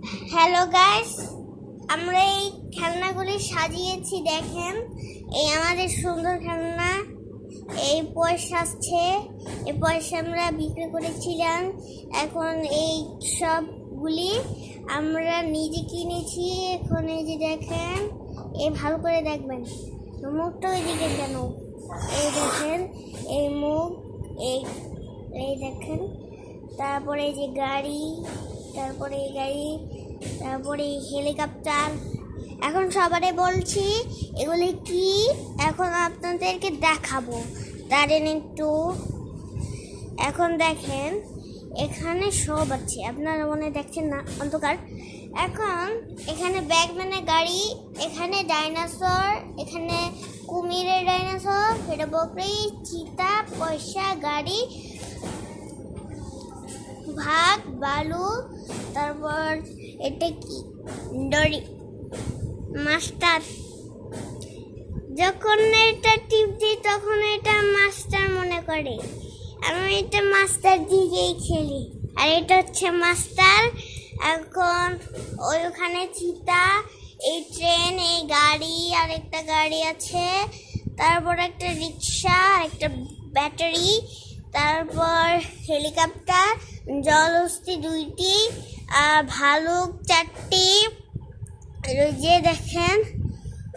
Hello guys, আমরা এই খেলনাগুলি সাজিয়েছি। দেখেন, এই আমাদের সুন্দর খেলনা। এই পয়সা আসছে, এই পয়সা আমরা বিক্রি করেছিলাম। এখন এই সবগুলি আমরা নিজে কিনেছি। এখন এই যে দেখেন, এই ভালো করে দেখবেন, মুখটা ওইদিকে কেন, এই দেখেন এই মুখ, এই এই দেখেন। তারপরে এই যে গাড়ি, তারপরে এই গাড়ি, তারপরে হেলিকপ্টার। এখন সবারে বলছি এগুলি কি, এখন আপনাদেরকে দেখাবো। দাঁড়ান একটু। এখন দেখেন, এখানে সব আছে, আপনারা মনে দেখছেন না, অন্ধকার। এখন এখানে ব্যাগম্যানের গাড়ি, এখানে ডাইনোসর, এখানে কুমিরের ডাইনোসর, এটা বকরি, চিতা, পয়সা, গাড়ি, ভাগ, বালু, তারপর এটা কি, দড়ি, মাস্টার। যখন এটা টিপ দিই তখন এটা মাস্টার মনে করে, আমি এটা মাস্টার দিয়েই খেলি। আর এটা হচ্ছে মাস্টার। এখন ওইখানে চিতা, এই ট্রেন, এই গাড়ি, আর একটা গাড়ি আছে, তারপর একটা রিক্সা, একটা ব্যাটারি, তারপর হেলিকপ্টার, জলহস্তি 2টি, আর ভালুক 4টি। যে দেখেন,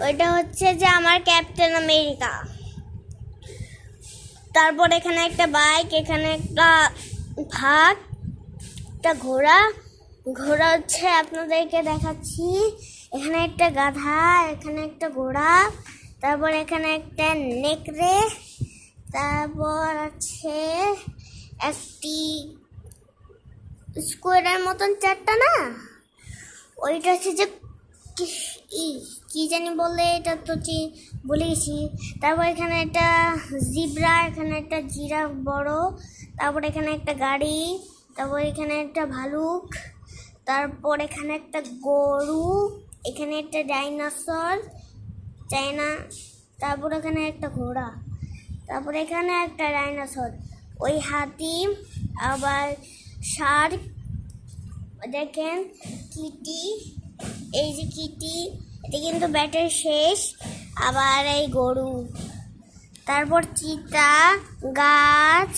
ওইটা হচ্ছে যে আমার ক্যাপ্টেন আমেরিকা। তারপর এখানে একটা বাইক, এখানে একটা ভাত, একটা ঘোড়া। ঘোড়া হচ্ছে আপনাদেরকে দেখাচ্ছি, এখানে একটা গাধা, এখানে একটা ঘোড়া, তারপর এখানে একটা নেকড়ে, তারপর আছে একটি স্কোয়ারের মতন 4টা না, ওইটা হচ্ছে যে কি জানি বলে, এটা তো ভুলে গেছি। তারপর এখানে একটা জিব্রা, এখানে একটা জিরাফ বড়, তারপর এখানে একটা গাড়ি, তারপর এখানে একটা ভালুক, তারপর এখানে একটা গরু, এখানে একটা ডাইনোসর চায়না, তারপর এখানে একটা ঘোড়া, তারপর এখানে একটা ডাইনোসর, ওই হাতি, আবার শার্ক, দেখেন কিটি, এই যে কিটি, এটা কিন্তু ব্যাটারি শেষ। আবার এই গরু, তারপর চিতা, গাছ,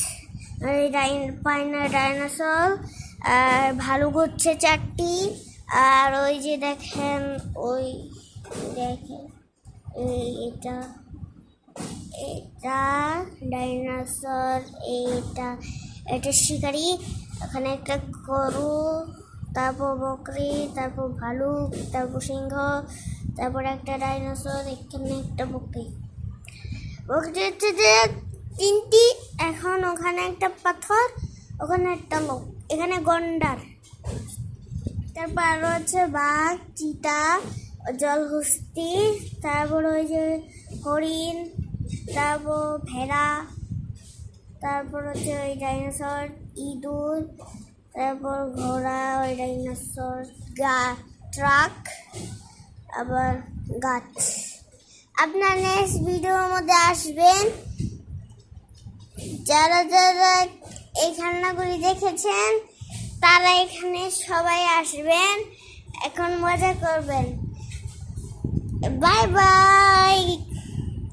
ডাইনোসর, আর ভালুক হচ্ছে 4টি। আর ওই যে দেখেন, ওই দেখেন এটা এটা ডাইনোসর, এটা শিকারি, এখানে একটা গরু, তারপর বকরি, তারপর ভালুক, তারপর সিংহ, তারপর একটা ডাইনোসর, এখানে একটা বকরি। বকরি হচ্ছে যে 3টি। এখন ওখানে একটা পাথর, ওখানে একটা লোক, এখানে গন্ডার, তারপর আরো আছে বাঘ, চিতা, জলহস্তি, তারপর ওই যে হরিণ, তারপর ভেড়া, তারপর হচ্ছে ওই ডাইনোসর, ইঁদুর, তারপর ঘোড়া, ওই ডাইনোসর, ট্রাক, আবার গাছ। আপনার নেক্সট ভিডিওর মধ্যে আসবেন। যারা যারা এই খেলনাগুলি দেখেছেন তারা এখানে সবাই আসবেন, এখন মজা করবেন। Bye bye.